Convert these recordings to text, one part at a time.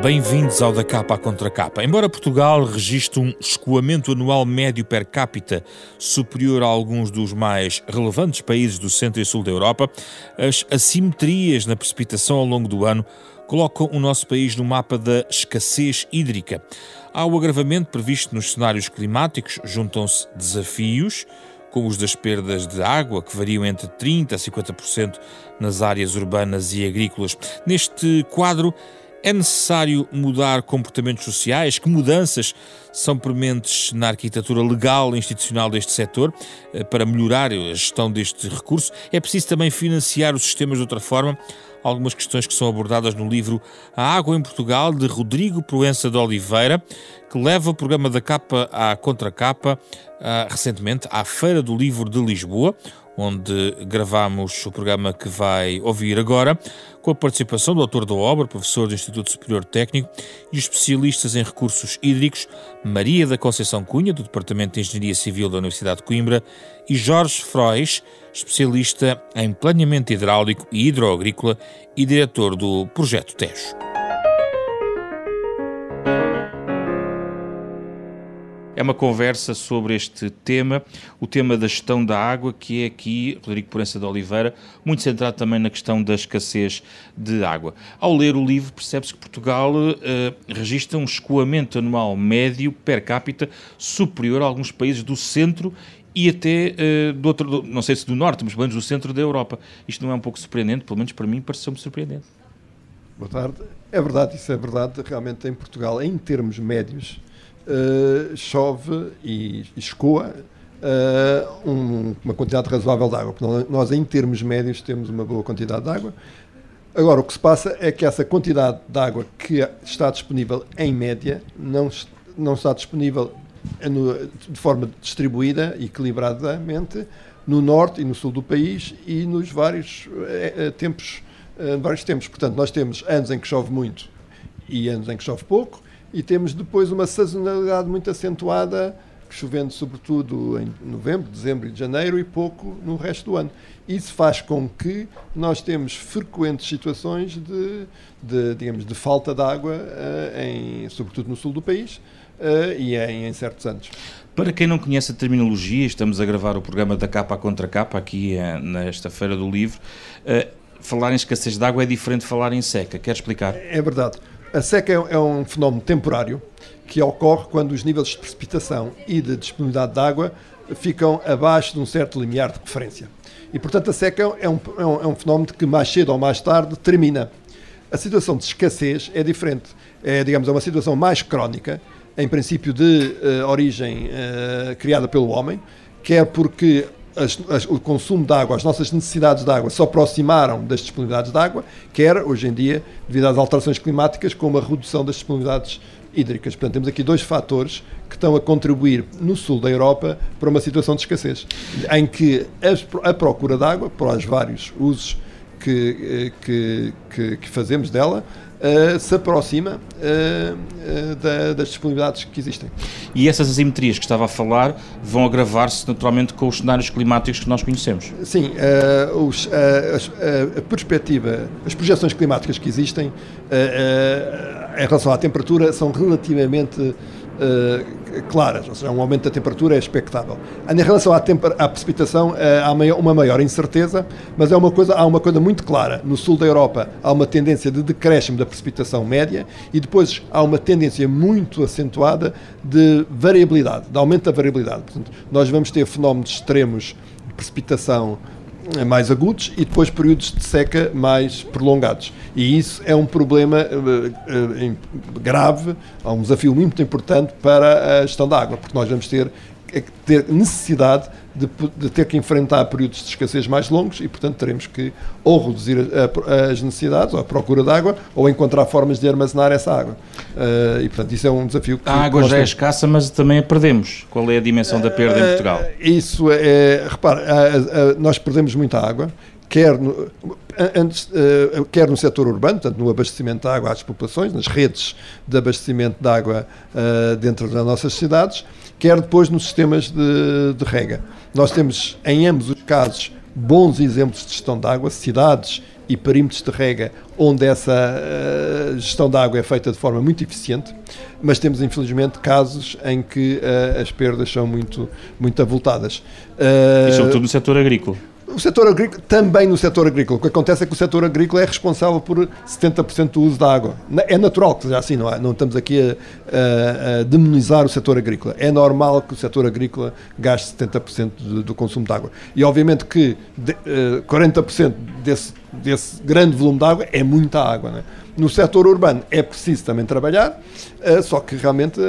Bem-vindos ao Da Capa à Contra Capa. Embora Portugal registre um escoamento anual médio per capita superior a alguns dos mais relevantes países do centro e sul da Europa, as assimetrias na precipitação ao longo do ano colocam o nosso país no mapa da escassez hídrica. Ao agravamento previsto nos cenários climáticos juntam-se desafios, como os das perdas de água, que variam entre 30% a 50% nas áreas urbanas e agrícolas. Neste quadro, é necessário mudar comportamentos sociais? Que mudanças são prementes na arquitetura legal e institucional deste setor para melhorar a gestão deste recurso? É preciso também financiar os sistemas de outra forma? Algumas questões que são abordadas no livro A Água em Portugal, de Rodrigo Proença de Oliveira, que leva o programa Da Capa à Contra Capa recentemente à Feira do Livro de Lisboa, onde gravamos o programa que vai ouvir agora, com a participação do autor da obra, professor do Instituto Superior Técnico, e os especialistas em recursos hídricos, Maria da Conceição Cunha, do Departamento de Engenharia Civil da Universidade de Coimbra, e Jorge Frois, especialista em planeamento hidráulico e hidroagrícola e diretor do Projeto Tejo. É uma conversa sobre este tema, o tema da gestão da água, que é aqui, Rodrigo Proença de Oliveira, muito centrado também na questão da escassez de água. Ao ler o livro, percebe-se que Portugal registra um escoamento anual médio per capita superior a alguns países do centro e até não sei se do norte, mas pelo menos do centro da Europa. Isto não é um pouco surpreendente? Pelo menos para mim pareceu-me surpreendente. Boa tarde. É verdade, isso é verdade. Realmente em Portugal, em termos médios, chove e escoa uma quantidade razoável de água. Nós, em termos médios, temos uma boa quantidade de água. Agora, o que se passa é que essa quantidade de água que está disponível, em média, não está disponível de forma distribuída, equilibradamente, no norte e no sul do país e nos vários tempos. Portanto, nós temos anos em que chove muito e anos em que chove pouco, e temos depois uma sazonalidade muito acentuada, chovendo sobretudo em novembro, dezembro e janeiro e pouco no resto do ano. Isso faz com que nós temos frequentes situações de falta de água, sobretudo no sul do país e em certos anos. Para quem não conhece a terminologia, estamos a gravar o programa Da Capa à Contra Capa, aqui nesta Feira do Livro. Falar em escassez de água é diferente de falar em seca. Quer explicar? É verdade. A seca é um fenómeno temporário que ocorre quando os níveis de precipitação e de disponibilidade de água ficam abaixo de um certo limiar de referência. E, portanto, a seca é um fenómeno que mais cedo ou mais tarde termina. A situação de escassez é diferente. É uma situação mais crónica, em princípio de origem criada pelo homem, quer porque o consumo de água, as nossas necessidades de água se aproximaram das disponibilidades de água, quer, hoje em dia, devido às alterações climáticas, com uma redução das disponibilidades hídricas. Portanto, temos aqui dois fatores que estão a contribuir no sul da Europa para uma situação de escassez, em que a procura de água, para os vários usos que fazemos dela, se aproxima das disponibilidades que existem. E essas assimetrias que estava a falar vão agravar-se naturalmente com os cenários climáticos que nós conhecemos? Sim, a perspectiva, as projeções climáticas que existem em relação à temperatura são relativamente claras, ou seja, um aumento da temperatura é expectável. Em relação à precipitação, há uma maior incerteza, mas há uma coisa muito clara. No sul da Europa há uma tendência de decréscimo da precipitação média e depois há uma tendência muito acentuada de variabilidade, de aumento da variabilidade. Portanto, nós vamos ter fenómenos extremos de precipitação mais agudos e depois períodos de seca mais prolongados. E isso é um problema grave, é um desafio muito importante para a gestão da água, porque nós vamos ter necessidade de ter que enfrentar períodos de escassez mais longos e, portanto, teremos que ou reduzir as necessidades, ou a procura de água, ou encontrar formas de armazenar essa água. E, portanto, isso é um desafio que... A água já é escassa, mas também a perdemos. Qual é a dimensão da perda em Portugal? Repare, nós perdemos muita água, quer no setor urbano, portanto, no abastecimento de água às populações, nas redes de abastecimento de água dentro das nossas cidades, quer depois nos sistemas de rega. Nós temos, em ambos os casos, bons exemplos de gestão de água, cidades e perímetros de rega onde essa gestão da água é feita de forma muito eficiente, mas temos infelizmente casos em que as perdas são muito avultadas. E sobretudo no setor agrícola. O setor agrícola, também no setor agrícola. O que acontece é que o setor agrícola é responsável por 70% do uso da água. É natural que seja assim, não estamos aqui a demonizar o setor agrícola. É normal que o setor agrícola gaste 70% do consumo de água. E obviamente que 40% desse grande volume de água é muita água, né? No setor urbano é preciso também trabalhar, só que realmente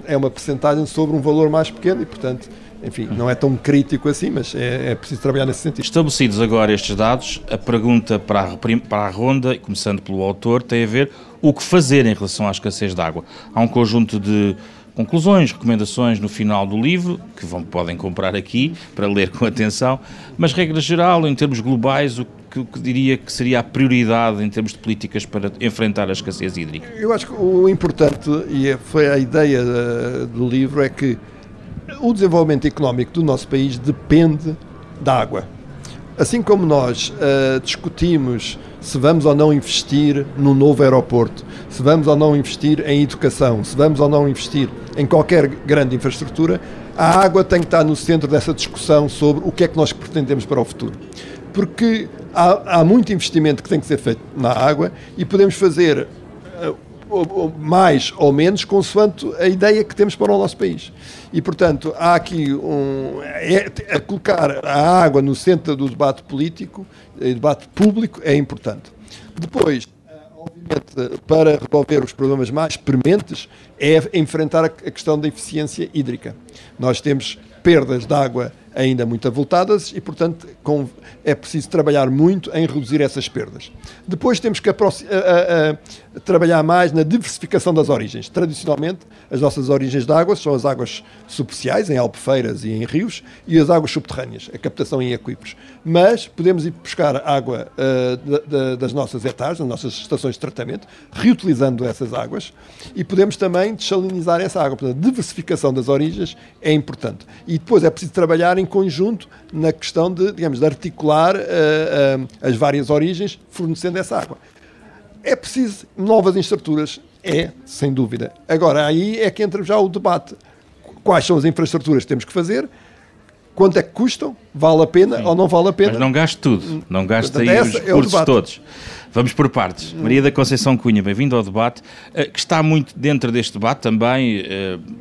é uma percentagem sobre um valor mais pequeno e, portanto, enfim, não é tão crítico assim, mas é preciso trabalhar nesse sentido. Estabelecidos agora estes dados, a pergunta para a ronda, começando pelo autor, tem a ver o que fazer em relação à escassez de água. Há um conjunto de conclusões, recomendações no final do livro, que podem comprar aqui para ler com atenção, mas regra geral, em termos globais, o que diria que seria a prioridade em termos de políticas para enfrentar a escassez hídrica? Eu acho que o importante, e foi a ideia do livro, é que o desenvolvimento económico do nosso país depende da água. Assim como nós discutimos se vamos ou não investir num novo aeroporto, se vamos ou não investir em educação, se vamos ou não investir em qualquer grande infraestrutura, a água tem que estar no centro dessa discussão sobre o que é que nós pretendemos para o futuro. Porque há muito investimento que tem que ser feito na água e podemos fazer mais ou menos consoante a ideia que temos para o nosso país. E, portanto, há aqui colocar a água no centro do debate político e debate público é importante. Depois, obviamente, para resolver os problemas mais prementes, é enfrentar a questão da eficiência hídrica. Nós temos perdas de água ainda muito avultadas e, portanto, é preciso trabalhar muito em reduzir essas perdas. Depois temos que trabalhar mais na diversificação das origens. Tradicionalmente, as nossas origens de água são as águas superficiais, em albufeiras e em rios, e as águas subterrâneas, a captação em aquíferos. Mas podemos ir buscar água das nossas hectares, das nossas estações de tratamento, reutilizando essas águas, e podemos também dessalinizar essa água. Portanto, a diversificação das origens é importante. E depois é preciso trabalhar em conjunto na questão de articular as várias origens fornecendo essa água. É preciso novas infraestruturas? Sem dúvida. Agora, aí é que entra já o debate. Quais são as infraestruturas que temos que fazer? Quanto é que custam? Vale a pena ou não vale a pena? Mas não gaste tudo. Não gaste aí os recursos todos. Vamos por partes. Maria da Conceição Cunha, bem-vindo ao debate, que está muito dentro deste debate também,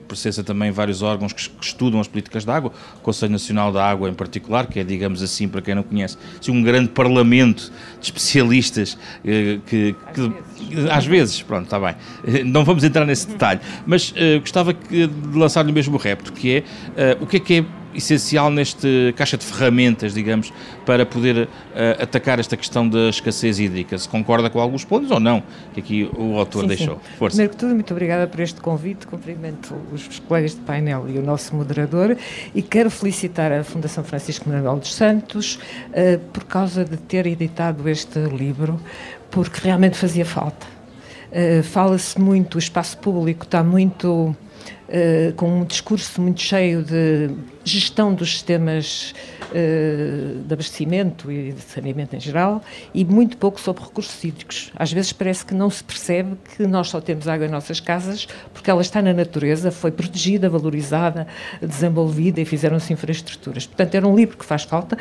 processa também vários órgãos que estudam as políticas da água, o Conselho Nacional da Água em particular, que é, digamos assim, para quem não conhece, um grande parlamento de especialistas que às vezes, pronto, está bem, não vamos entrar nesse detalhe, mas gostava de lançar-lhe o mesmo repto, que é o que é essencial neste caixa de ferramentas, digamos, para poder atacar esta questão da escassez hídrica. Se concorda com alguns pontos ou não, que aqui o autor deixou. Sim. Força. Primeiro que tudo, muito obrigada por este convite, cumprimento os colegas de painel e o nosso moderador, e quero felicitar a Fundação Francisco Manuel dos Santos por causa de ter editado este livro, porque realmente fazia falta. Fala-se muito, o espaço público está muito com um discurso muito cheio de gestão dos sistemas de abastecimento e de saneamento em geral e muito pouco sobre recursos hídricos. Às vezes parece que não se percebe que nós só temos água em nossas casas porque ela está na natureza, foi protegida, valorizada, desenvolvida e fizeram-se infraestruturas. Portanto, era um livro que faz falta.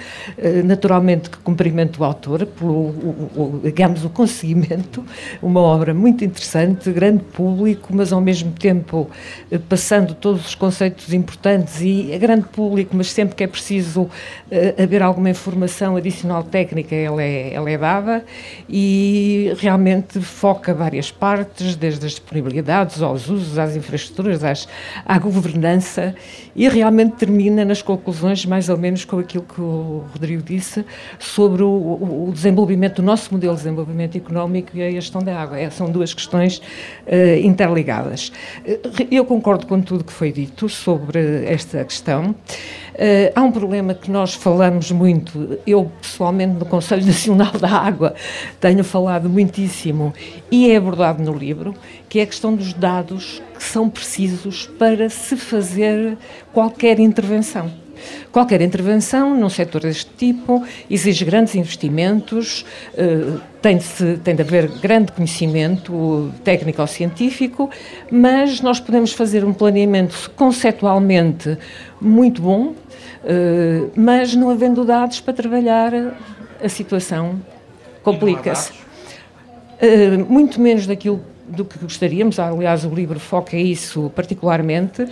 Naturalmente que cumprimento o autor pelo, digamos, o conseguimento, uma obra muito interessante, grande público, mas ao mesmo tempo passando todos os conceitos importantes e a grande público, mas sempre que é preciso haver alguma informação adicional técnica, ela é dada e realmente foca várias partes, desde as disponibilidades, aos usos, às infraestruturas, à governança e realmente termina nas conclusões mais ou menos com aquilo que o Rodrigo disse sobre o desenvolvimento, o nosso modelo de desenvolvimento económico e a gestão da água. São duas questões interligadas. Eu concordo com tudo que foi dito sobre esta questão. Há um problema que nós falamos muito, eu pessoalmente no Conselho Nacional da Água tenho falado muitíssimo e é abordado no livro, que é a questão dos dados que são precisos para se fazer qualquer intervenção. Qualquer intervenção num setor deste tipo exige grandes investimentos, tem de haver grande conhecimento técnico-científico, mas nós podemos fazer um planeamento conceptualmente muito bom, mas não havendo dados para trabalhar, a situação complica-se. Muito menos do que gostaríamos, aliás o livro foca isso particularmente,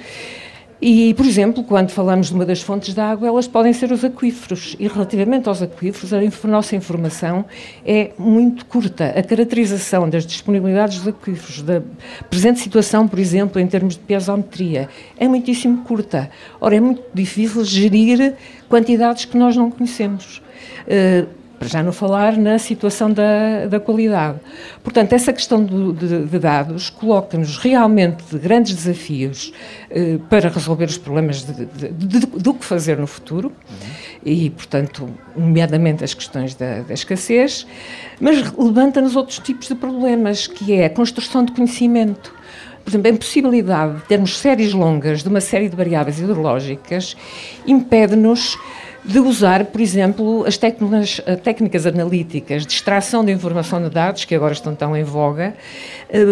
e, por exemplo, quando falamos de uma das fontes de água, elas podem ser os aquíferos, e relativamente aos aquíferos, a nossa informação é muito curta. A caracterização das disponibilidades dos aquíferos, da presente situação, por exemplo, em termos de piezometria, é muitíssimo curta. Ora, é muito difícil gerir quantidades que nós não conhecemos. Para já não falar na situação da qualidade. Portanto, essa questão de dados coloca-nos realmente de grandes desafios para resolver os problemas do que fazer no futuro, e, portanto, nomeadamente as questões da escassez, mas levanta-nos outros tipos de problemas, que é a construção de conhecimento. Por exemplo, a impossibilidade de termos séries longas de uma série de variáveis hidrológicas impede-nos de usar, por exemplo, as técnicas analíticas de extração de informação de dados, que agora estão tão em voga,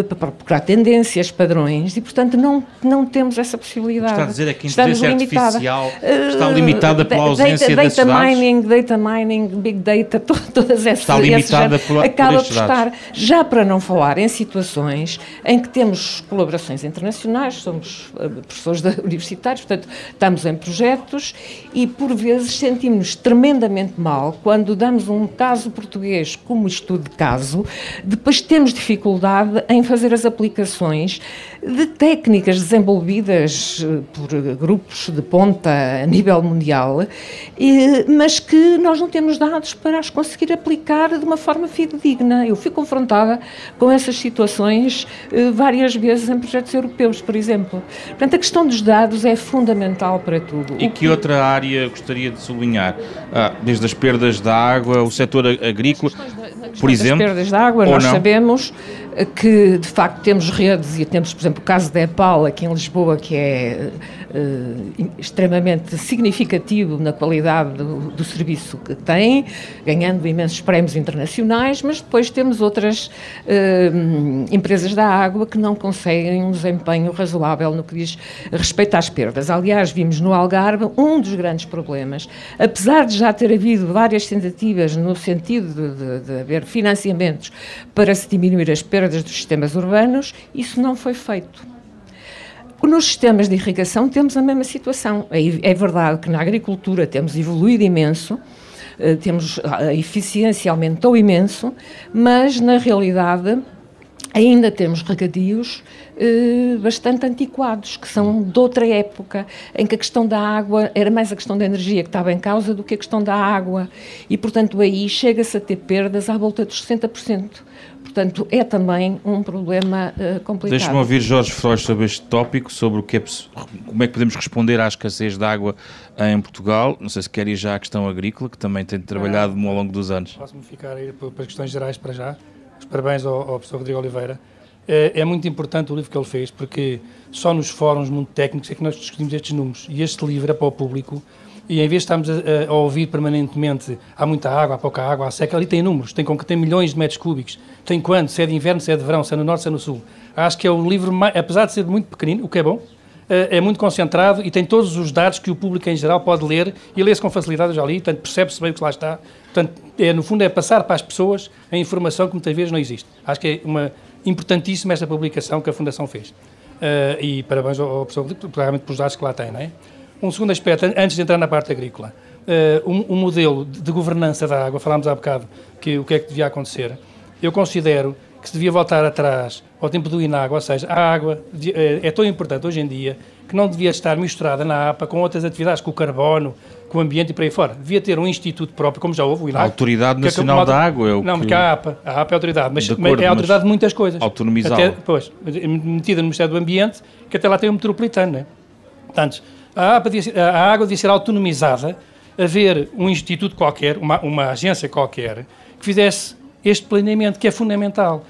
para procurar tendências, padrões, e, portanto, não temos essa possibilidade. Está a dizer é que a inteligência artificial está limitada pela ausência desses dados? Data mining, big data, todas essas... Está limitada por acaba por estar, dados. Já para não falar em situações em que temos colaborações internacionais, somos professores universitários, portanto, estamos em projetos e, por vezes, sentimos-nos tremendamente mal quando damos um caso português como estudo de caso, depois temos dificuldade em fazer as aplicações de técnicas desenvolvidas por grupos de ponta a nível mundial, mas que nós não temos dados para as conseguir aplicar de uma forma fidedigna. Eu fui confrontada com essas situações várias vezes em projetos europeus, por exemplo. Portanto, a questão dos dados é fundamental para tudo. E que outra área gostaria de sublinhar? Desde as perdas da água, o setor agrícola, por exemplo? As perdas da água, nós sabemos que, de facto, temos redes, e temos, por exemplo, o caso da EPAL, aqui em Lisboa, que é extremamente significativo na qualidade do serviço que tem, ganhando imensos prémios internacionais, mas depois temos outras empresas da água que não conseguem um desempenho razoável no que diz respeito às perdas. Aliás, vimos no Algarve um dos grandes problemas, apesar de já ter havido várias tentativas no sentido de haver financiamentos para se diminuir as perdas dos sistemas urbanos, isso não foi feito. Nos sistemas de irrigação temos a mesma situação. É verdade que na agricultura temos evoluído imenso, a eficiência aumentou imenso, mas na realidade ainda temos regadios bastante antiquados, que são de outra época, em que a questão da água era mais a questão da energia que estava em causa do que a questão da água, e portanto aí chega-se a ter perdas à volta dos 60%. Portanto, é também um problema complicado. Deixe-me ouvir Jorge Frois sobre este tópico, sobre como é que podemos responder à escassez de água em Portugal. Não sei se quer ir já à questão agrícola, que também tem trabalhado ao longo dos anos. Posso-me ficar aí para as questões gerais para já. Os parabéns ao professor Rodrigo Oliveira. É muito importante o livro que ele fez, porque só nos fóruns muito técnicos é que nós discutimos estes números. E este livro é para o público. E em vez de estarmos a ouvir permanentemente há muita água, há pouca água, há seca, ali tem números, tem milhões de metros cúbicos, tem quando, se é de inverno, se é de verão, se é no norte, se é no sul. Acho que é um livro, apesar de ser muito pequenino, o que é bom, é muito concentrado e tem todos os dados que o público em geral pode ler e lê-se com facilidade, eu já li, portanto percebe-se bem o que lá está. Portanto, no fundo é passar para as pessoas a informação que muitas vezes não existe. Acho que é importantíssima esta publicação que a Fundação fez. E parabéns ao professor Rodrigo, realmente pelos dados que lá tem, não é? Um segundo aspecto, antes de entrar na parte agrícola, um modelo de governança da água, falámos há bocado o que é que devia acontecer. Eu considero que se devia voltar atrás ao tempo do INAGUA, ou seja, a água é tão importante hoje em dia que não devia estar misturada na APA com outras atividades, com o carbono, com o ambiente e por aí fora. Devia ter um instituto próprio, como já houve, o INAGUA. A Autoridade Nacional da Água é o que... Não, porque a APA é a autoridade, mas é a autoridade de muitas coisas. Autonomizá-la. Pois, metida no Ministério do Ambiente, que até lá tem um metropolitano, não é? Portanto, a água devia ser autonomizada, haver um instituto qualquer, uma agência qualquer, que fizesse este planeamento, que é fundamental.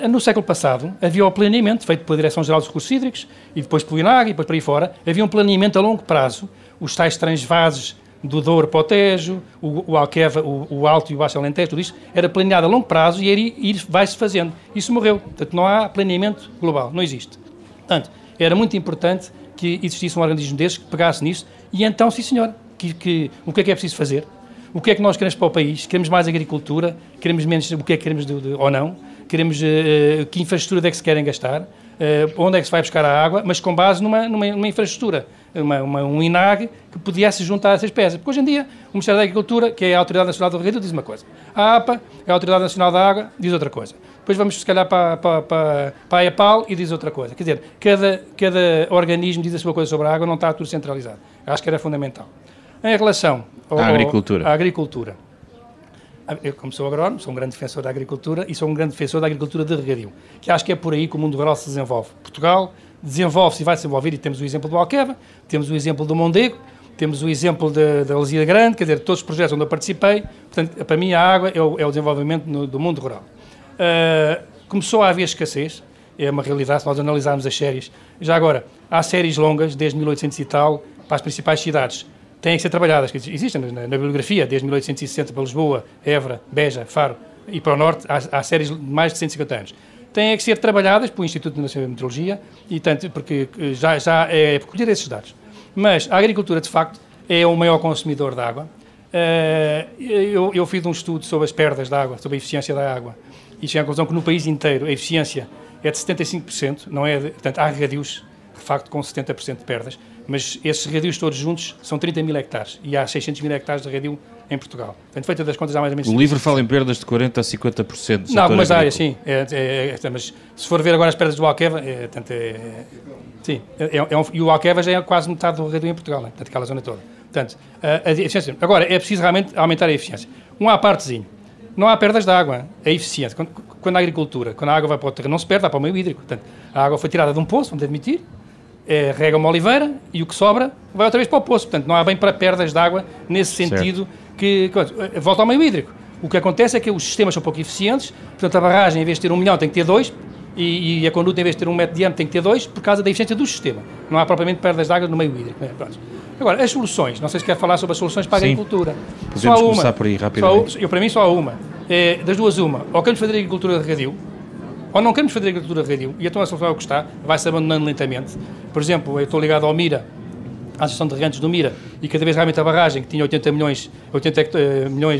No século passado, havia o planeamento feito pela Direção-Geral dos Recursos Hídricos, e depois pelo INAG, e depois por aí fora, havia um planeamento a longo prazo. os tais transvases do Douro para o Tejo, o Alqueva, o Alto e o Baixo Alentejo, tudo isto era planeado a longo prazo e vai-se fazendo. Isso morreu. Portanto, não há planeamento global, não existe. Portanto, era muito importante que existisse um organismo desses que pegasse nisso e então, sim senhor, o que é preciso fazer? O que é que nós queremos para o país? Queremos mais agricultura? Queremos menos? O que é que queremos ou não? Queremos que infraestrutura é que se querem gastar? Onde é que se vai buscar a água? Mas com base numa infraestrutura, um INAG que pudesse juntar essas peças. Porque hoje em dia o Ministério da Agricultura, que é a Autoridade Nacional do Regadío, diz uma coisa. A APA, é a Autoridade Nacional da Água, diz outra coisa. Depois vamos, se calhar, para a EPAL e diz outra coisa. Quer dizer, cada organismo diz a sua coisa sobre a água, não está tudo centralizado. Acho que era fundamental. Em relação à agricultura. Eu, como sou agrónomo, sou um grande defensor da agricultura e sou um grande defensor da agricultura de regadio, que acho que é por aí que o mundo rural se desenvolve. Portugal desenvolve-se e vai se desenvolver, e temos o exemplo do Alqueva, temos o exemplo do Mondego, temos o exemplo da Lesíada Grande, quer dizer, todos os projetos onde eu participei. Portanto, para mim a água é o desenvolvimento do mundo rural. Começou a haver escassez, é uma realidade se nós analisarmos as séries. Já agora, há séries longas, desde 1800 e tal, para as principais cidades. Têm que ser trabalhadas, que existem na bibliografia, desde 1860 para Lisboa, Évora, Beja, Faro e para o Norte, há séries de mais de 150 anos. Têm que ser trabalhadas pelo Instituto Nacional de Meteorologia, e tanto, porque já é recolher esses dados. Mas a agricultura, de facto, é o maior consumidor de água. Eu fiz um estudo sobre as perdas de água, sobre a eficiência da água, e cheguei à conclusão que no país inteiro a eficiência é de 75%, não é? Portanto, há regadios, de facto, com 70% de perdas, mas esses regadios todos juntos são 30 mil hectares e há 600 mil hectares de regadio em Portugal. Portanto, feita das contas, há mais ou menos... O livro fala em perdas de 40% a 50%. Não, algumas áreas, sim. Mas se for ver agora as perdas do Alqueva, e o Alqueva já é quase metade do regadio em Portugal, né? Portanto, aquela zona toda. Portanto, a eficiência... Agora, é preciso realmente aumentar a eficiência. À partezinho. Não há perdas de água. A eficiência. Quando a agricultura, quando a água vai para o terreno, não se perde, vai para o meio hídrico. Portanto, a água foi tirada de um poço, vamos admitir, rega uma oliveira e o que sobra vai outra vez para o poço. Portanto, não há bem para perdas de água nesse sentido que volta ao meio hídrico. O que acontece é que os sistemas são pouco eficientes, portanto a barragem, em vez de ter 1 milhão, tem que ter 2, e a conduta, em vez de ter 1 metro de diâmetro, tem que ter 2, por causa da eficiência do sistema. Não há propriamente perdas de água no meio hídrico. Agora, as soluções, não sei se quer falar sobre as soluções para a agricultura. Podemos começar por aí rapidamente. Para mim só há uma. Das duas, uma. Ou queremos fazer agricultura de regadio, ou não queremos fazer agricultura de regadio, e então a solução é o que está, vai-se abandonando lentamente. Por exemplo, eu estou ligado ao Mira, à Associação de Regantes do Mira, e cada vez realmente a barragem, que tinha 80 milhões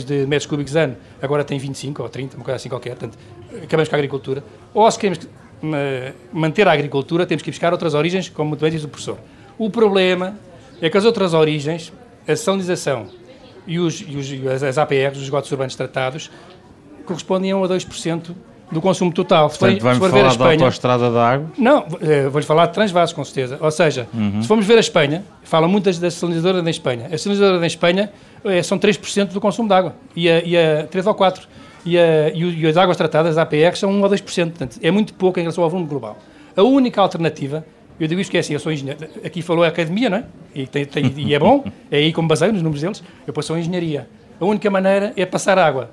de metros cúbicos ano, agora tem 25 ou 30, uma coisa assim qualquer. Portanto, acabamos com a agricultura. Ou se queremos manter a agricultura, temos que ir buscar outras origens, como muito bem diz o professor. O problema é que as outras origens, a salinização e as APRs, os esgotos urbanos tratados, correspondem a 2% do consumo total. Portanto, vamos falar da autoestrada da água? Não, vou-lhe falar de transvasos, com certeza. Ou seja, se formos ver a Espanha, falam muito da salinizadora da Espanha. A salinizadora da Espanha são 3% do consumo de água, e 3 ou 4%. E as águas tratadas, as APR, são 1 ou 2%. Portanto, é muito pouco em relação ao volume global. A única alternativa, eu digo isto que é assim, eu sou engenheiro, aqui falou a academia, não é? E é bom, é aí como baseio nos números deles, eu depois sou engenharia. A única maneira é passar água.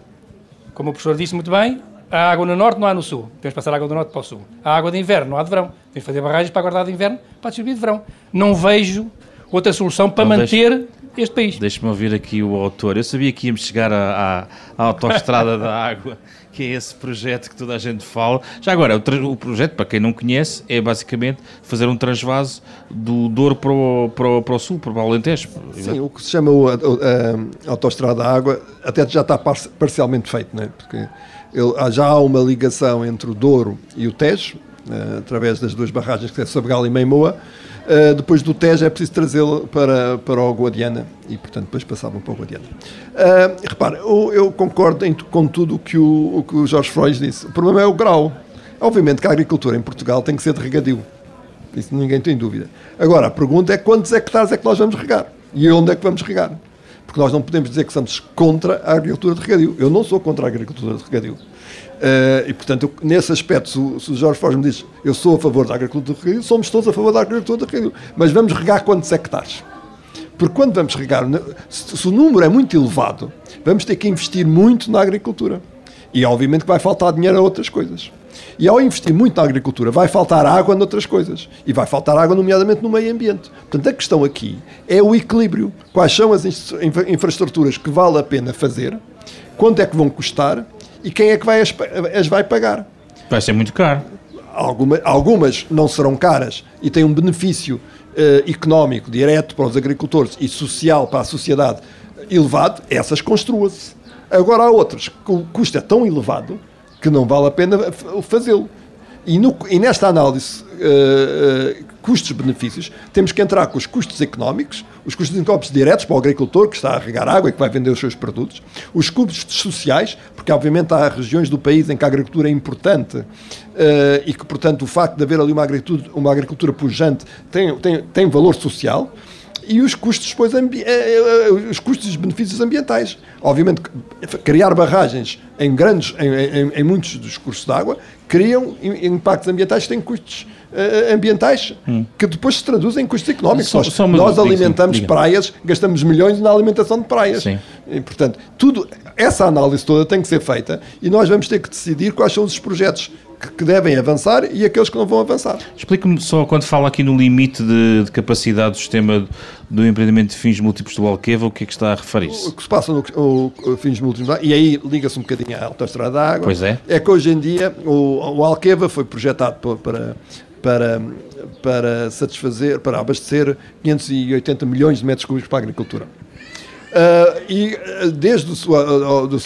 Como o professor disse muito bem, a água no norte não há no sul. Temos que passar a água do norte para o sul. A água de inverno não há de verão. Temos que fazer barragens para guardar de inverno para distribuir de verão. Não vejo outra solução para manter este país. Deixe-me ouvir aqui o autor. Eu sabia que íamos chegar à autoestrada da água, que é esse projeto que toda a gente fala. Já agora, o projeto, para quem não conhece, é basicamente fazer um transvase do Douro para o sul, para o Alentejo. Sim, o que se chama a autoestrada da água até já está parcialmente feito, não é? Porque já há uma ligação entre o Douro e o Tejo, através das duas barragens que é Sabugal e Meimoa. Depois do Tejo é preciso trazê-lo para o Guadiana e, portanto, depois passavam para o Guadiana. Repara, eu concordo com tudo o que o Jorge Freud disse. O problema é o grau. Obviamente que a agricultura em Portugal tem que ser de regadio. Isso ninguém tem dúvida. Agora, a pergunta é quantos hectares é que nós vamos regar? E onde é que vamos regar? Porque nós não podemos dizer que somos contra a agricultura de regadio. Eu não sou contra a agricultura de regadio. E, portanto, nesse aspecto, se o Jorge Foz me diz eu sou a favor da agricultura de regadio, somos todos a favor da agricultura de regadio. Mas vamos regar quantos hectares? Porque quando vamos regar, se o número é muito elevado, vamos ter que investir muito na agricultura. E obviamente que vai faltar dinheiro a outras coisas. E ao investir muito na agricultura, vai faltar água noutras coisas. E vai faltar água, nomeadamente, no meio ambiente. Portanto, a questão aqui é o equilíbrio. Quais são as infraestruturas que vale a pena fazer, quanto é que vão custar e quem é que as vai pagar. Vai ser muito caro. Algumas não serão caras e têm um benefício económico direto para os agricultores e social para a sociedade elevado, essas construam-se. Agora há outras que o custo é tão elevado que não vale a pena fazê-lo. E nesta análise custos-benefícios, temos que entrar com os custos económicos, os custos económicos diretos para o agricultor que está a regar água e que vai vender os seus produtos, os custos sociais, porque obviamente há regiões do país em que a agricultura é importante e que, portanto, o facto de haver ali uma agricultura pujante tem valor social, e os custos, depois, os custos e benefícios ambientais. Obviamente, criar barragens em muitos dos cursos de água criam impactos ambientais que têm custos ambientais que depois se traduzem em custos económicos. Nós alimentamos praias, gastamos milhões na alimentação de praias. Sim. E, portanto, essa análise toda tem que ser feita e nós vamos ter que decidir quais são os projetos que devem avançar e aqueles que não vão avançar. Explique-me só, quando fala aqui no limite de capacidade do sistema do empreendimento de fins múltiplos do Alqueva, o que é que está a referir-se? O que se passa no fins múltiplos, e aí liga-se um bocadinho à autoestrada da água, pois é que hoje em dia o Alqueva foi projetado para satisfazer, para abastecer 580 milhões de metros cúbicos para a agricultura. E desde do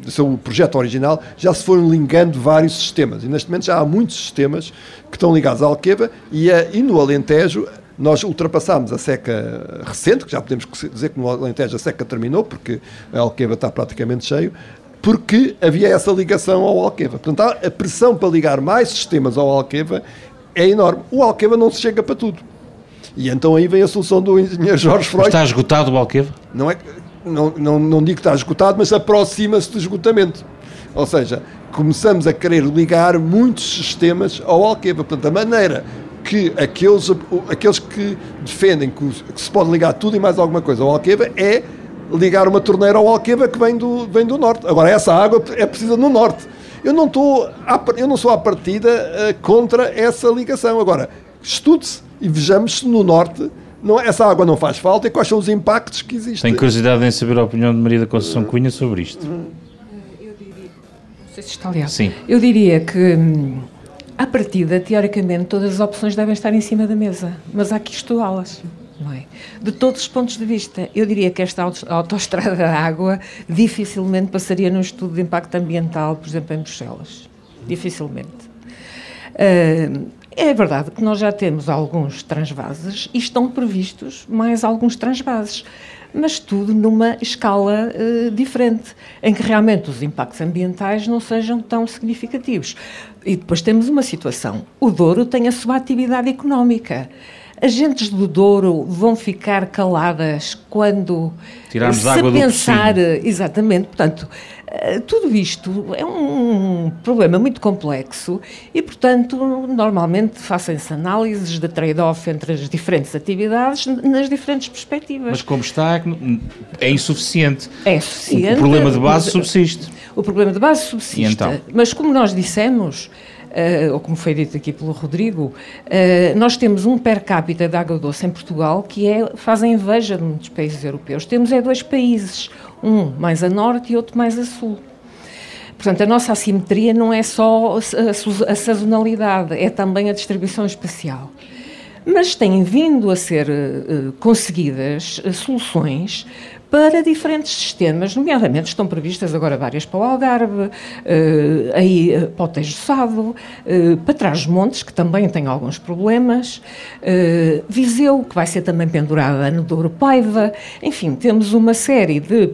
seu projeto original já se foram ligando vários sistemas e neste momento já há muitos sistemas que estão ligados à Alqueva e no Alentejo nós ultrapassámos a seca recente, que já podemos dizer que no Alentejo a seca terminou porque a Alqueva está praticamente cheio, porque havia essa ligação ao Alqueva. Portanto, a pressão para ligar mais sistemas ao Alqueva é enorme. O Alqueva não se chega para tudo. E então aí vem a solução do engenheiro Jorge Freud. Está esgotado o Alqueva? Não digo que está esgotado, mas aproxima-se do esgotamento. Ou seja, começamos a querer ligar muitos sistemas ao Alqueva. Portanto, a maneira que aqueles que defendem que se pode ligar tudo e mais alguma coisa ao Alqueva é ligar uma torneira ao Alqueva que vem do norte. Agora, essa água é precisa no norte. Eu não sou à partida contra essa ligação. Agora, estude-se e vejamos se no norte essa água não faz falta e quais são os impactos que existem. Tenho curiosidade em saber a opinião de Maria da Conceição Cunha sobre isto. Eu diria, não sei se está aliado. Sim. Eu diria que, à partida, teoricamente, todas as opções devem estar em cima da mesa, mas há que estudá-las. Não é? De todos os pontos de vista, eu diria que esta autoestrada da água dificilmente passaria num estudo de impacto ambiental, por exemplo, em Bruxelas. Dificilmente. É verdade que nós já temos alguns transvases e estão previstos mais alguns transvases, mas tudo numa escala diferente, em que realmente os impactos ambientais não sejam tão significativos. E depois temos uma situação. O Douro tem a sua atividade económica. As gentes do Douro vão ficar caladas quando tirarmos água do pensar, exatamente, portanto, tudo isto é um problema muito complexo e, portanto, normalmente fazem-se análises de trade-off entre as diferentes atividades nas diferentes perspectivas. Mas como está, é insuficiente. É suficiente. O problema de base subsiste. O problema de base subsiste. E então? Mas como nós dissemos, ou como foi dito aqui pelo Rodrigo, nós temos um per capita de água doce em Portugal que fazem inveja de muitos países europeus. Temos 2 países, um mais a norte e outro mais a sul. Portanto, a nossa assimetria não é só a sazonalidade, é também a distribuição espacial. Mas têm vindo a ser conseguidas soluções para diferentes sistemas, nomeadamente estão previstas agora várias para o Algarve, para o Tejo-Sado, para Trás-os-Montes, que também tem alguns problemas, Viseu, que vai ser também pendurada no Douro-Paiva, enfim, temos uma série de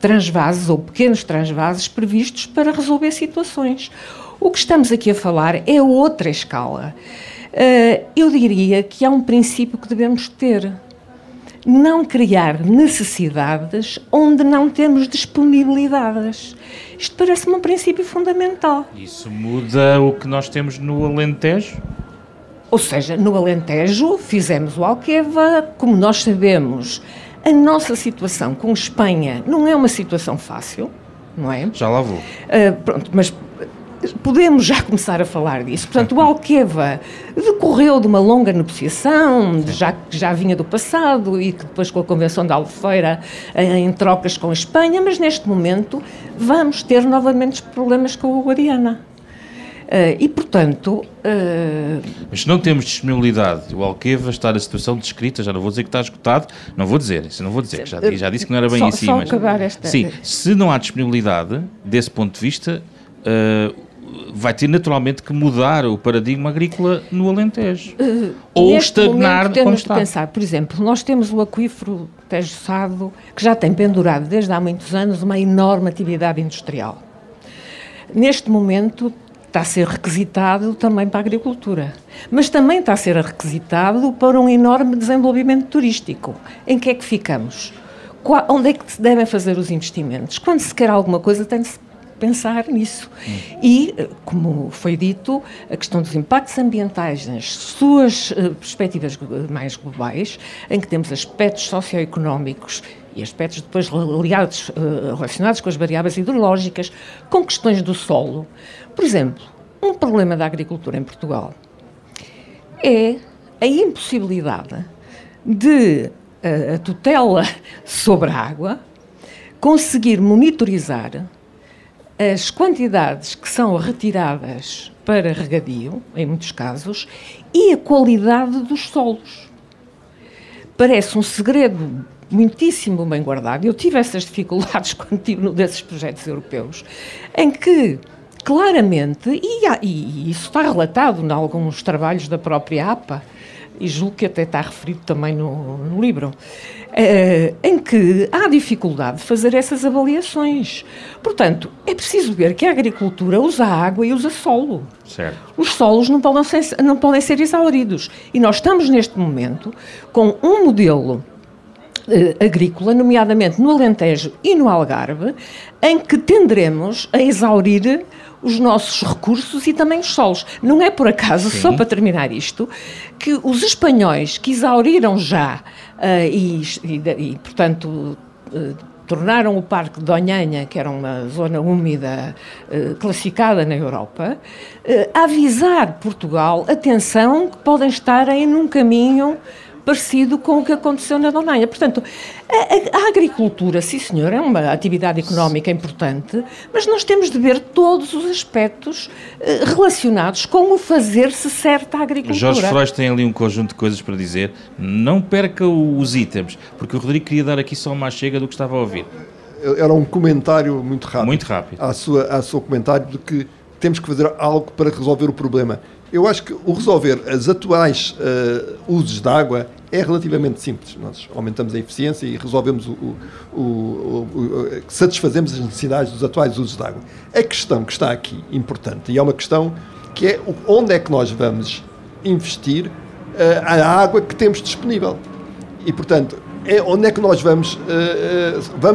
transvases ou pequenos transvases previstos para resolver situações. O que estamos aqui a falar é outra escala. Eu diria que há um princípio que devemos ter. Não criar necessidades onde não temos disponibilidades. Isto parece-me um princípio fundamental. Isso muda o que nós temos no Alentejo? Ou seja, no Alentejo fizemos o Alqueva, como nós sabemos, a nossa situação com Espanha não é uma situação fácil, não é? Já lá vou. Pronto, mas podemos já começar a falar disso. Portanto, o Alqueva decorreu de uma longa negociação, que já vinha do passado e que depois com a Convenção de Albufeira, em trocas com a Espanha, mas neste momento vamos ter novamente problemas com a Guadiana. E, portanto... Mas se não temos disponibilidade, o Alqueva está na situação descrita, já não vou dizer que está esgotado, não vou dizer, que já disse que não era bem assim, mas... Sim, se não há disponibilidade, desse ponto de vista... vai ter naturalmente que mudar o paradigma agrícola no Alentejo. Ou estagnar como está. De pensar, por exemplo, nós temos o aquífero Tejo-Sado, que já tem pendurado desde há muitos anos uma enorme atividade industrial. Neste momento está a ser requisitado também para a agricultura, mas também está a ser requisitado para um enorme desenvolvimento turístico. Em que é que ficamos? Onde é que se devem fazer os investimentos? Quando se quer alguma coisa tem de se pensar nisso. E, como foi dito, a questão dos impactos ambientais nas suas perspectivas mais globais, em que temos aspectos socioeconómicos e aspectos depois relacionados com as variáveis hidrológicas, com questões do solo. Por exemplo, um problema da agricultura em Portugal é a impossibilidade de a tutela sobre a água conseguir monitorizar as quantidades que são retiradas para regadio, em muitos casos, e a qualidade dos solos. Parece um segredo muitíssimo bem guardado. Eu tive essas dificuldades quando estive num desses projetos europeus, em que, claramente, e isso está relatado em alguns trabalhos da própria APA, e julgo que até está referido também no livro, em que há dificuldade de fazer essas avaliações. Portanto, é preciso ver que a agricultura usa água e usa solo. Certo. Os solos não podem ser exauridos. E nós estamos, neste momento, com um modelo agrícola, nomeadamente no Alentejo e no Algarve, em que tenderemos a exaurir os nossos recursos e também os solos. Não é por acaso, só para terminar isto, que os espanhóis que exauriram já portanto, tornaram o Parque de Onhanha, que era uma zona úmida classificada na Europa, a avisar Portugal, atenção, que podem estar aí num caminho parecido com o que aconteceu na Donanha. Portanto, a agricultura, sim senhor, é uma atividade económica importante, mas nós temos de ver todos os aspectos relacionados com o fazer-se certa agricultura. Jorge Frois tem ali um conjunto de coisas para dizer. Não perca os itens, porque o Rodrigo queria dar aqui só uma chega do que estava a ouvir. Era um comentário muito rápido. Muito rápido. Ao seu comentário de que temos que fazer algo para resolver o problema. Eu acho que o resolver as atuais usos de água é relativamente simples. Nós aumentamos a eficiência e resolvemos satisfazemos as necessidades dos atuais usos de água. A questão que está aqui, importante, e é uma questão que é onde é que nós vamos investir a água que temos disponível. E, portanto, onde é que nós vamos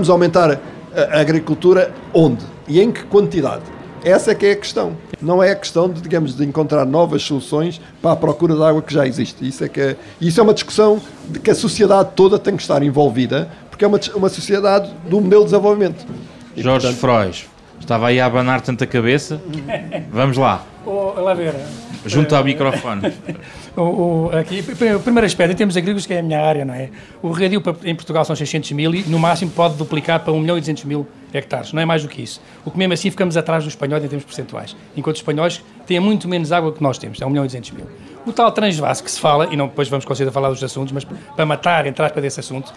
aumentar a agricultura onde? E em que quantidade? Essa é que é a questão. Não é a questão de, digamos, de encontrar novas soluções para a procura de água que já existe. Isso é uma discussão de que a sociedade toda tem que estar envolvida, porque é uma sociedade do modelo de desenvolvimento. E, Jorge Frois, estava aí a abanar tanta cabeça. Vamos lá. Lá ver. Junto ao microfone. Aqui, o primeiro aspecto, em termos agrícolas, que é a minha área, não é? O regadio em Portugal são 600 mil e, no máximo, pode duplicar para 1.200.000 hectares. Não é mais do que isso. O que mesmo assim ficamos atrás dos espanhóis em termos percentuais. Enquanto os espanhóis têm muito menos água que nós temos. É 1.200.000. O tal transvase que se fala, e não, depois vamos conseguir falar dos assuntos, mas para matar, entrar para desse assunto,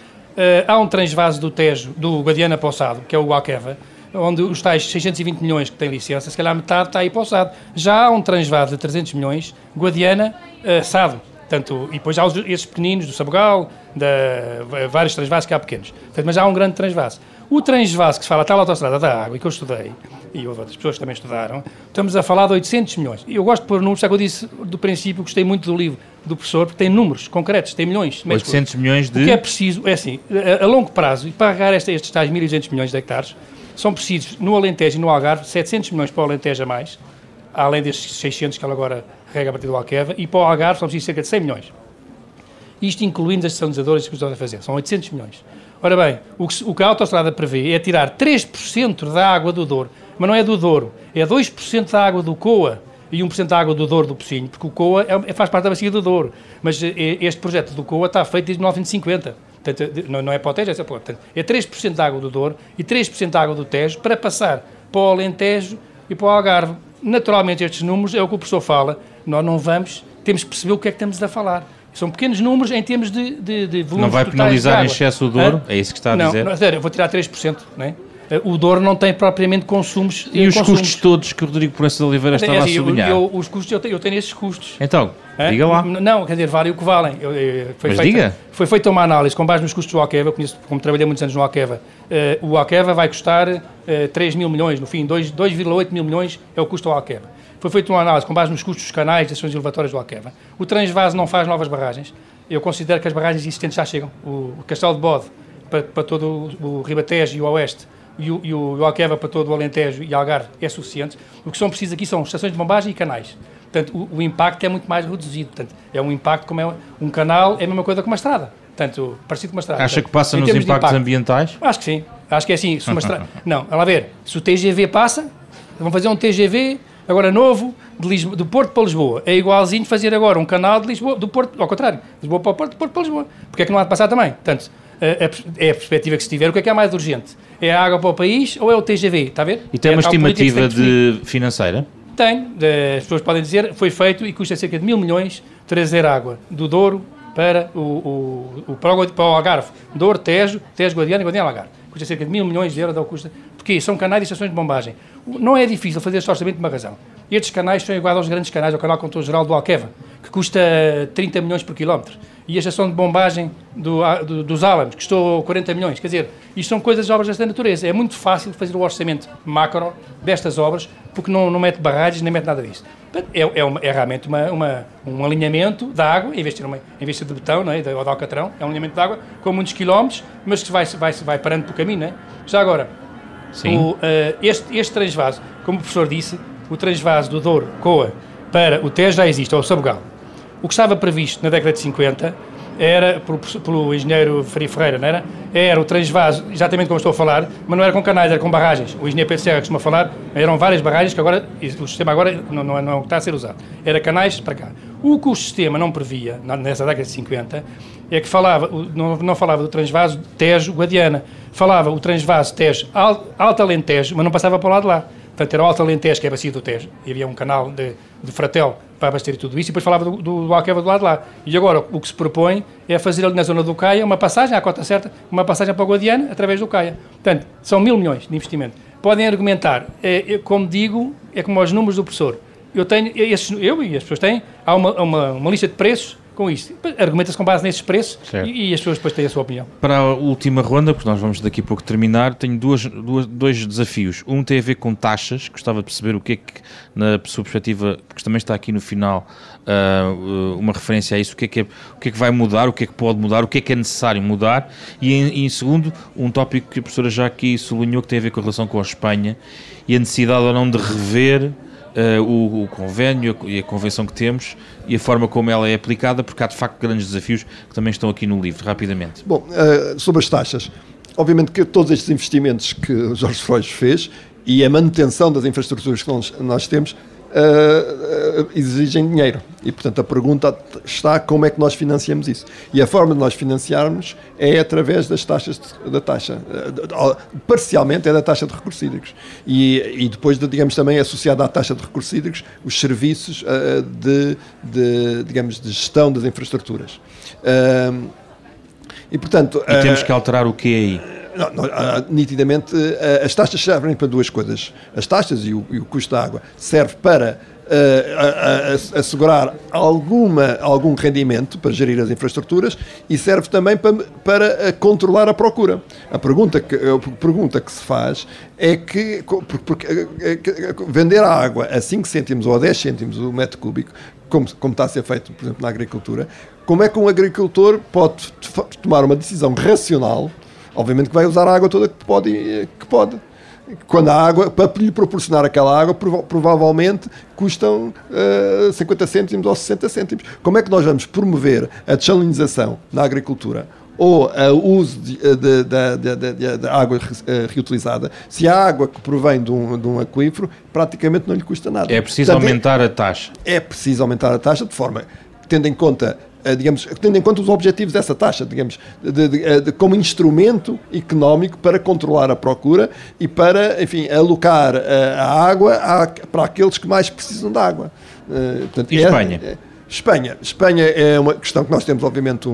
há um transvase do Tejo, do Guadiana para o Sado, que é o Alqueva, onde os tais 620 milhões que têm licença, se calhar metade está aí para o Sado. Já há um transvase de 300 milhões, Guadiana, Sado. Portanto, e depois há esses pequeninos do Sabugal, vários transvases que há pequenos. Portanto, mas já há um grande transvase. O transvase que se fala, a tal autostrada da água, e que eu estudei, e houve outras pessoas que também estudaram, estamos a falar de 800 milhões. E eu gosto de pôr números, já que eu disse do princípio, gostei muito do livro do professor, porque tem números concretos, tem milhões. 800 milhões de... O que é preciso, é assim, a longo prazo, e para pagar estes tais 1.200 milhões de hectares, são precisos, no Alentejo e no Algarve, 700 milhões para o Alentejo a mais, além destes 600 que ela agora rega a partir do Alqueva, e para o Algarve são precisos cerca de 100 milhões. Isto incluindo as desalinizadoras que estão a fazer, são 800 milhões. Ora bem, o que a autoestrada prevê é tirar 3% da água do Douro, mas não é do Douro, é 2% da água do Coa e 1% da água do Douro do Pocinho, porque o Coa faz parte da bacia do Douro, mas este projeto do Coa está feito desde 1950, portanto, não é para o Tejo, é 3% da água do Douro e 3% da água do Tejo para passar para o Alentejo e para o Algarve. Naturalmente estes números, é o que o professor fala, nós não vamos, temos que perceber o que é que estamos a falar. São pequenos números em termos de volumes. Não vai penalizar em excesso o Douro? É isso que está a dizer? Não, sério, eu vou tirar 3%, não é? O Douro não tem propriamente consumos. E os custos todos que o Rodrigo Proença de Oliveira estava a sublinhar? Os custos, eu tenho esses custos. Então, diga lá. Não, quer dizer, valem o que valem. Diga. Foi feita uma análise com base nos custos do Alqueva, como trabalhei muitos anos no Alqueva. O Alqueva vai custar 3 mil milhões, no fim, 2,8 mil milhões é o custo do Alqueva. Foi feita uma análise com base nos custos dos canais, das estações elevatórias do Alqueva. O Transvase não faz novas barragens. Eu considero que as barragens existentes já chegam. O Castelo de Bode, para todo o Ribatejo e o Oeste, e o Alqueva para todo o Alentejo e Algarve é suficiente. O que são precisos aqui são estações de bombagem e canais. Portanto, o impacto é muito mais reduzido. Portanto, é um impacto como é um canal, é a mesma coisa que uma estrada. Portanto, parecido com uma estrada. Acha que passa nos impactos ambientais? Acho que sim. Acho que é assim. Se uma estrada... Não, olha lá ver. Se o TGV passa, vão fazer um TGV agora novo do Porto para Lisboa. É igualzinho fazer agora um canal de Lisboa, do Porto, ao contrário, Lisboa para o Porto, do Porto para Lisboa. Porque é que não há de passar também? Portanto, é a perspectiva que se tiver. O que é mais urgente? É a água para o país ou é o TGV? Está a ver? E tem uma estimativa financeira? Tem. As pessoas podem dizer, foi feito e custa cerca de 1.000 milhões trazer água do Douro para o Algarve. Douro, Tejo, Guadiana e Guadiana Algarve. Custa cerca de 1.000 milhões de euros. Porque são canais e estações de bombagem. Não é difícil fazer este orçamento de uma razão. Estes canais são iguais aos grandes canais, ao canal Contorno Geral do Alqueva, que custa 30 milhões por quilómetro. E a estação de bombagem dos Álamos, que custou 40 milhões. Quer dizer, isto são coisas de obras desta natureza. É muito fácil fazer o orçamento macro destas obras, porque não mete barragens, nem mete nada disso. É realmente um alinhamento da água, em vez de de betão, não é? Ou de alcatrão, é um alinhamento de água com muitos quilómetros, mas que vai parando pelo caminho. Não é? Já agora, este transvase, como o professor disse, o transvase do Douro, Coa, para o Tejo já existe, ou o Sabugal. O que estava previsto na década de 50 era, pelo engenheiro Faria Ferreira, não era? Era o transvase, exatamente como estou a falar, mas não era com canais, era com barragens. O engenheiro Pedro Serra costuma falar, eram várias barragens que agora, o sistema agora não é o que está a ser usado. Era canais para cá. O que o sistema não previa, nessa década de 50, é que não falava do transvase Tejo-Guadiana, falava o transvase Tejo-Alto Alentejo, mas não passava para o lado de lá. Portanto, era o Alto Alentejo, que é a bacia do Tejo, e havia um canal de Fratel para abastecer tudo isso, e depois falava do Alqueva do lado de lá. E agora, o que se propõe é fazer ali na zona do Caia uma passagem, à cota certa, uma passagem para o Guadiana, através do Caia. Portanto, são 1.000 milhões de investimento. Podem argumentar, como digo, é como os números do professor. Eu e as pessoas têm, há uma lista de preços com isto. Argumenta-se com base nesses preços e as pessoas depois têm a sua opinião. Para a última ronda, porque nós vamos daqui a pouco terminar, tenho dois desafios. Um tem a ver com taxas, gostava de perceber o que é que, na sua perspectiva, porque também está aqui no final uma referência a isso, o que é que vai mudar, o que é que pode mudar, o que é necessário mudar, e em segundo, um tópico que a professora já aqui sublinhou, que tem a ver com a relação com a Espanha e a necessidade ou não de rever o convênio e a convenção que temos e a forma como ela é aplicada, porque há de facto grandes desafios que também estão aqui no livro, rapidamente. Bom, sobre as taxas, obviamente que todos estes investimentos que o Jorge Frois fez e a manutenção das infraestruturas que nós temos exigem dinheiro e, portanto, a pergunta está como é que nós financiamos isso. E a forma de nós financiarmos é através das taxas da taxa, parcialmente é da taxa de recursos hídricos e depois, digamos, também associada à taxa de recursos hídricos, os serviços digamos, de gestão das infraestruturas. E, portanto... E temos que alterar o que é aí? Nitidamente, as taxas servem para duas coisas. As taxas e o custo da água serve para assegurar algum rendimento para gerir as infraestruturas e serve também para controlar a procura. A pergunta que se faz é que vender a água a 5 cêntimos ou a 10 cêntimos o metro cúbico, como está a ser feito, por exemplo, na agricultura, como é que um agricultor pode tomar uma decisão racional? Obviamente que vai usar a água toda que pode. Quando a água, para lhe proporcionar aquela água, provavelmente custam 50 cêntimos ou 60 cêntimos. Como é que nós vamos promover a desalinização na agricultura ou o uso da água reutilizada, se a água que provém de um aquífero, praticamente não lhe custa nada. É preciso aumentar a taxa. É preciso aumentar a taxa de forma, tendo em conta os objetivos dessa taxa, como instrumento económico para controlar a procura e para, enfim, alocar a água para aqueles que mais precisam da água. Portanto, e Espanha? Espanha é uma questão que nós temos, obviamente,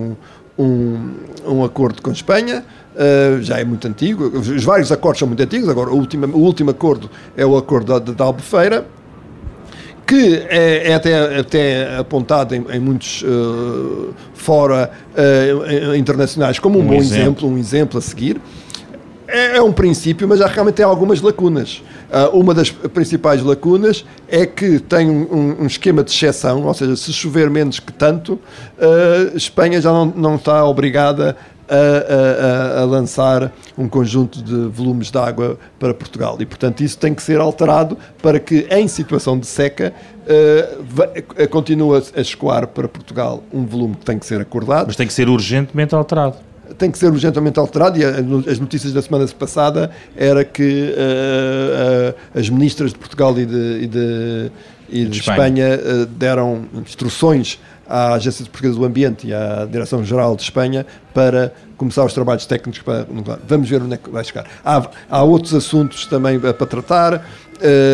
um acordo com a Espanha, já é muito antigo, os vários acordos são muito antigos, agora o último acordo é o acordo da Albufeira, que é até apontado em muitos fora internacionais como um bom exemplo a seguir. É um princípio, mas já realmente tem algumas lacunas. Uma das principais lacunas é que tem um esquema de exceção, ou seja, se chover menos que tanto, Espanha já não está obrigada a lançar um conjunto de volumes de água para Portugal e, portanto, isso tem que ser alterado para que, em situação de seca, continue a escoar para Portugal um volume que tem que ser acordado. Mas tem que ser urgentemente alterado. Tem que ser urgentemente alterado, e as notícias da semana passada era que as ministras de Portugal e de Espanha deram instruções à Agência Portuguesa do Ambiente e à Direção-Geral de Espanha para começar os trabalhos técnicos para... Vamos ver onde é que vai chegar. Há outros assuntos também para tratar,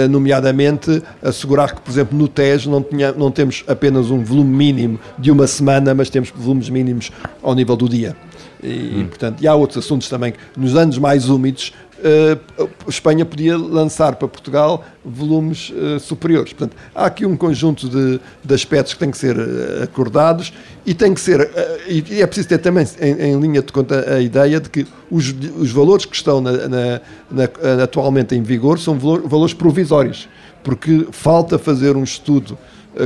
nomeadamente assegurar que, por exemplo, no Tejo não temos apenas um volume mínimo de uma semana, mas temos volumes mínimos ao nível do dia. Portanto, e há outros assuntos também. Nos anos mais úmidos, a Espanha podia lançar para Portugal volumes superiores. Portanto, há aqui um conjunto de aspectos que têm que ser acordados e tem que ser, e é preciso ter também em linha de conta a ideia de que os valores que estão atualmente em vigor são valores provisórios, porque falta fazer um estudo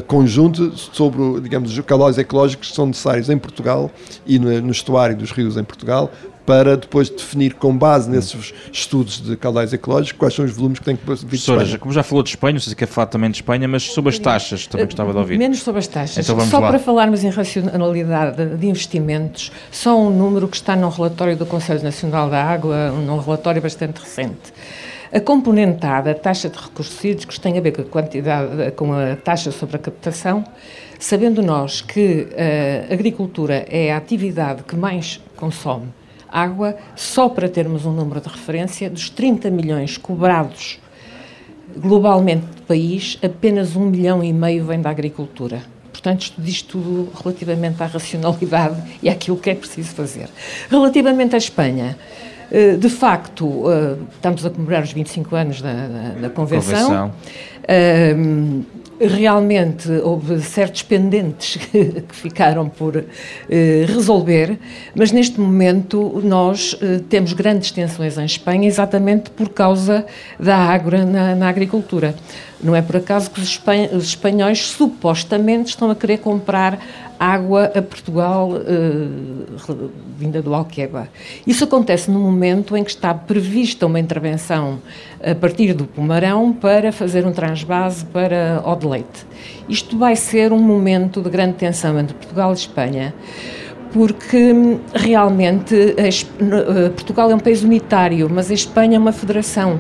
conjunto sobre, digamos, os caudais ecológicos que são necessários em Portugal e no estuário dos rios em Portugal, para depois definir, com base nesses estudos de caudais ecológicos, quais são os volumes que têm que vir de Espanha. Como já falou de Espanha, não sei se quer falar também de Espanha, mas sobre as taxas também gostava de ouvir. Menos sobre as taxas. Então vamos só lá. Para falarmos em racionalidade de investimentos, só um número que está num relatório do Conselho Nacional da Água, num relatório bastante recente. A componentada, a taxa de recursos hídricos, tem a ver com a taxa sobre a captação, sabendo nós que a agricultura é a atividade que mais consome água, só para termos um número de referência, dos 30 milhões cobrados globalmente do país, apenas 1,5 milhão vem da agricultura. Portanto, isto diz tudo relativamente à racionalidade e àquilo que é preciso fazer. Relativamente à Espanha, de facto, estamos a comemorar os 25 anos da Convenção. Realmente houve certos pendentes que ficaram por resolver, mas neste momento nós temos grandes tensões em Espanha exatamente por causa da água na agricultura. Não é por acaso que os espanhóis supostamente estão a querer comprar água a Portugal vinda do Alqueva. Isso acontece no momento em que está prevista uma intervenção a partir do Pomarão para fazer um transvase para Odeleite. Isto vai ser um momento de grande tensão entre Portugal e Espanha, porque realmente Portugal é um país unitário, mas a Espanha é uma federação.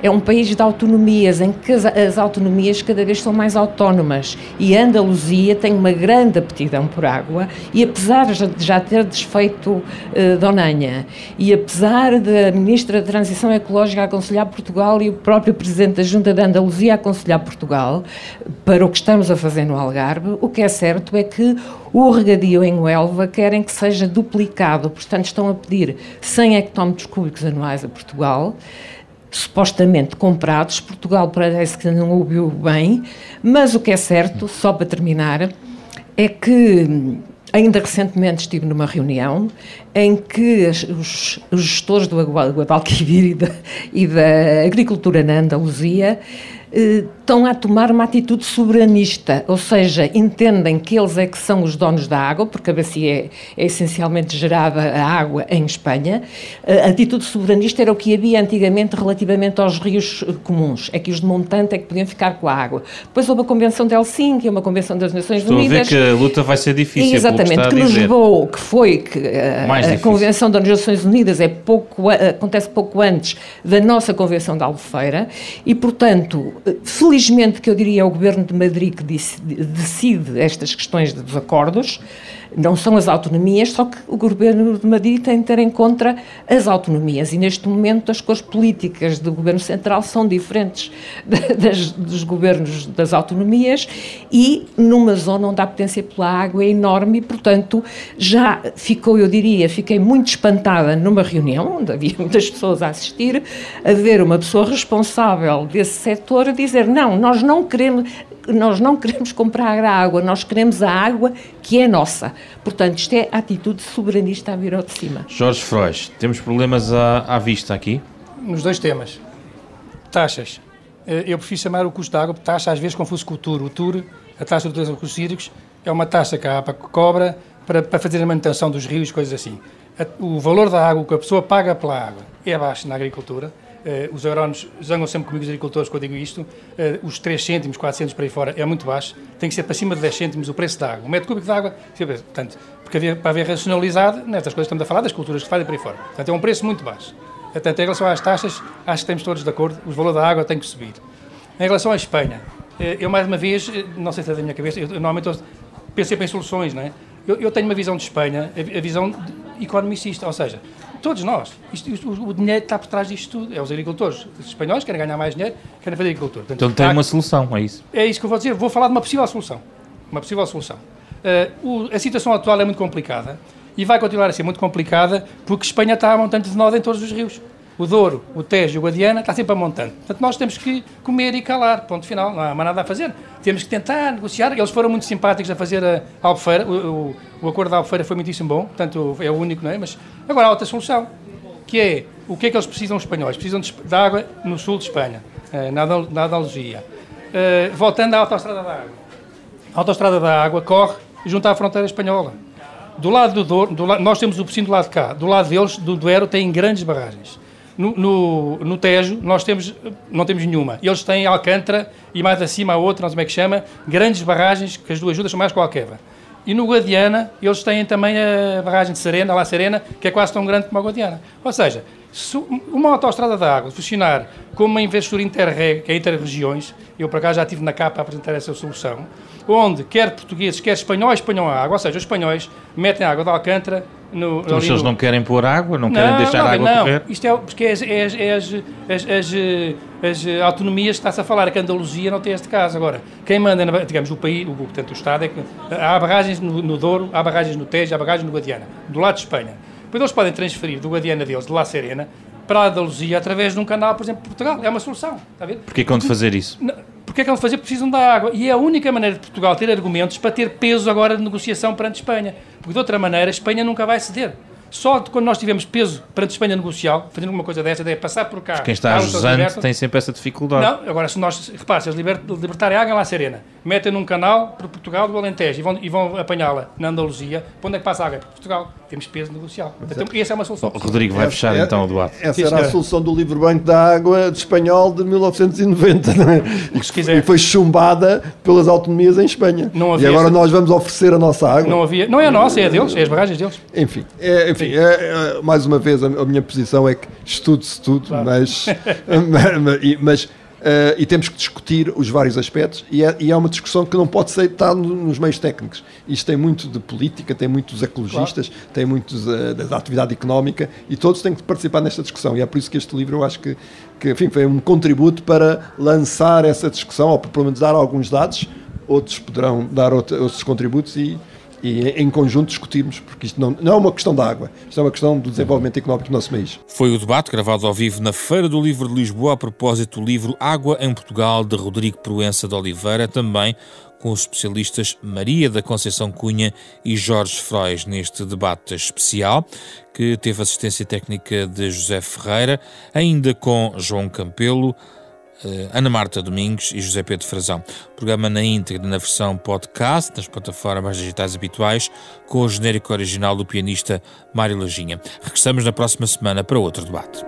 É um país de autonomias, em que as autonomias cada vez são mais autónomas. E a Andaluzia tem uma grande aptidão por água, e apesar de já ter desfeito Donanha, e apesar da Ministra da Transição Ecológica aconselhar Portugal e o próprio Presidente da Junta da Andaluzia aconselhar Portugal para o que estamos a fazer no Algarve, o que é certo é que o regadio em Huelva querem que seja duplicado, portanto estão a pedir 100 hectómetros cúbicos anuais a Portugal, supostamente comprados. Portugal parece que não ouviu bem, mas o que é certo, só para terminar, é que ainda recentemente estive numa reunião em que os gestores do Guadalquivir e da agricultura na Andaluzia estão a tomar uma atitude soberanista, ou seja, entendem que eles é que são os donos da água, porque a bacia é essencialmente gerada a água em Espanha. A atitude soberanista era o que havia antigamente relativamente aos rios comuns, é que os de montante é que podiam ficar com a água. Depois houve a Convenção de Helsinki, uma Convenção das Nações Unidas. Estou a ver que a luta vai ser difícil. Exatamente, que nos levou, que foi que a Convenção das Nações Unidas acontece pouco antes da nossa Convenção de Albufeira e, portanto, felizmente que eu diria é o Governo de Madrid que decide estas questões dos acordos, não são as autonomias, só que o Governo de Madrid tem de ter em conta as autonomias e neste momento as cores políticas do Governo Central são diferentes dos governos das autonomias e numa zona onde a potência pela água é enorme e, portanto, já fiquei muito espantada numa reunião onde havia muitas pessoas a assistir, a ver uma pessoa responsável desse setor a dizer, não, nós não queremos comprar a água, nós queremos a água que é nossa. Portanto, isto é a atitude soberanista a vir ao de cima. Jorge Frois, temos problemas à vista aqui? Nos dois temas. Taxas. Eu prefiro chamar o custo da água, taxa às vezes confuso com o TUR. O TUR, a taxa de utilização de recursos hídricos, é uma taxa que a APA cobra para fazer a manutenção dos rios, coisas assim. O valor da água que a pessoa paga pela água é baixo na agricultura. Os agrónomos zangam sempre comigo, os agricultores, quando eu digo isto. Os 3 cêntimos, 4 cêntimos para aí fora é muito baixo. Tem que ser para cima de 10 cêntimos o preço da água. Um metro cúbico de água, portanto, porque para haver racionalidade, nestas coisas estamos a falar das culturas que fazem para aí fora. Portanto, é um preço muito baixo. Portanto, em relação às taxas, acho que estamos todos de acordo. O valor da água tem que subir. Em relação à Espanha, eu mais uma vez, não sei se é da minha cabeça, eu normalmente penso sempre em soluções, não é? Eu tenho uma visão de Espanha, a visão economicista, ou seja, todos nós, o dinheiro está por trás disto tudo, é os agricultores os espanhóis querem ganhar mais dinheiro, querem fazer agricultura. Portanto, então tem uma solução, é isso? É isso que eu vou dizer, vou falar de uma possível solução. A situação atual é muito complicada e vai continuar a ser muito complicada porque Espanha está a montante de nós em todos os rios. O Douro, o Tejo e o Guadiana está sempre a montante. Portanto, nós temos que comer e calar, ponto final, não há mais nada a fazer. Temos que tentar negociar, eles foram muito simpáticos a fazer a Albufeira, o acordo da Albufeira foi muitíssimo bom, portanto é o único, não é? Mas agora há outra solução, que é, o que é que eles precisam, os espanhóis? Precisam de água no sul de Espanha, na Andaluzia. Voltando à autoestrada da água. A autoestrada da água corre junto à fronteira espanhola. Do lado do Douro, nós temos o Pocinho do lado de cá, do lado deles, do Douro, têm grandes barragens. No Tejo não temos nenhuma. Eles têm Alcântara e mais acima a outra, não sei como é que chama, grandes barragens, que as duas juntas são mais que o Alqueva. E no Guadiana, eles têm também a barragem de Serena, La Serena, que é quase tão grande como a Guadiana. Ou seja, se uma autoestrada da água funcionar como uma investidura interreg, que é inter-regiões, eu por acaso já estive na CAP a apresentar essa solução, onde quer portugueses, quer espanhóis ponham a água, ou seja, os espanhóis metem a água de Alcântara então, se eles não querem pôr água, não querem deixar a água correr? Isto é porque as autonomias está-se a falar, que a Andaluzia não tem este caso. Agora, quem manda, digamos, o país, portanto o Estado, é que há barragens no Douro, há barragens no Tejo, há barragens no Guadiana, do lado de Espanha. Depois eles podem transferir do Guadiana deles, de La Serena, para a Andaluzia através de um canal, por exemplo, Portugal. É uma solução, está a ver? Porquê que vão de fazer isso? Porque é que vão fazer? Precisam da água. E é a única maneira de Portugal ter argumentos para ter peso agora de negociação perante Espanha. Porque de outra maneira, a Espanha nunca vai ceder. Só quando nós tivermos peso perante Espanha negocial, fazendo alguma coisa dessa, é passar por cá. Porque quem está jusante tem sempre essa dificuldade. Não, agora se nós, repare, se eles libertarem a água em La Serena, metem num canal para Portugal do Alentejo e vão apanhá-la na Andaluzia, para onde é que passa a água? Para Portugal. Temos peso negocial. Então, essa é uma solução. O Rodrigo vai fechar então o debate. Essa era a solução do livro branco da água de espanhol de 1990, não é? E foi chumbada pelas autonomias em Espanha. E agora nós vamos oferecer a nossa água. Não é a nossa, é a deles, é as barragens deles. Enfim, mais uma vez a minha posição é que estude-se tudo, claro. mas e temos que discutir os vários aspectos e é uma discussão que não pode ser estar nos meios técnicos. Isto tem muito de política, tem muitos ecologistas, claro. Tem muitos da atividade económica e todos têm que participar nesta discussão e é por isso que este livro eu acho que enfim, foi um contributo para lançar essa discussão ou pelo menos dar alguns dados, outros poderão dar outros contributos e em conjunto discutirmos, porque isto não é uma questão da água, isto é uma questão do desenvolvimento económico do nosso país. Foi o debate gravado ao vivo na Feira do Livro de Lisboa a propósito do livro Água em Portugal, de Rodrigo Proença de Oliveira, também com os especialistas Maria da Conceição Cunha e Jorge Frois neste debate especial, que teve assistência técnica de José Ferreira, ainda com João Campelo, Ana Marta Domingos e José Pedro Frazão. Programa na íntegra na versão podcast, nas plataformas digitais habituais, com o genérico original do pianista Mário Lajinha. Regressamos na próxima semana para outro debate.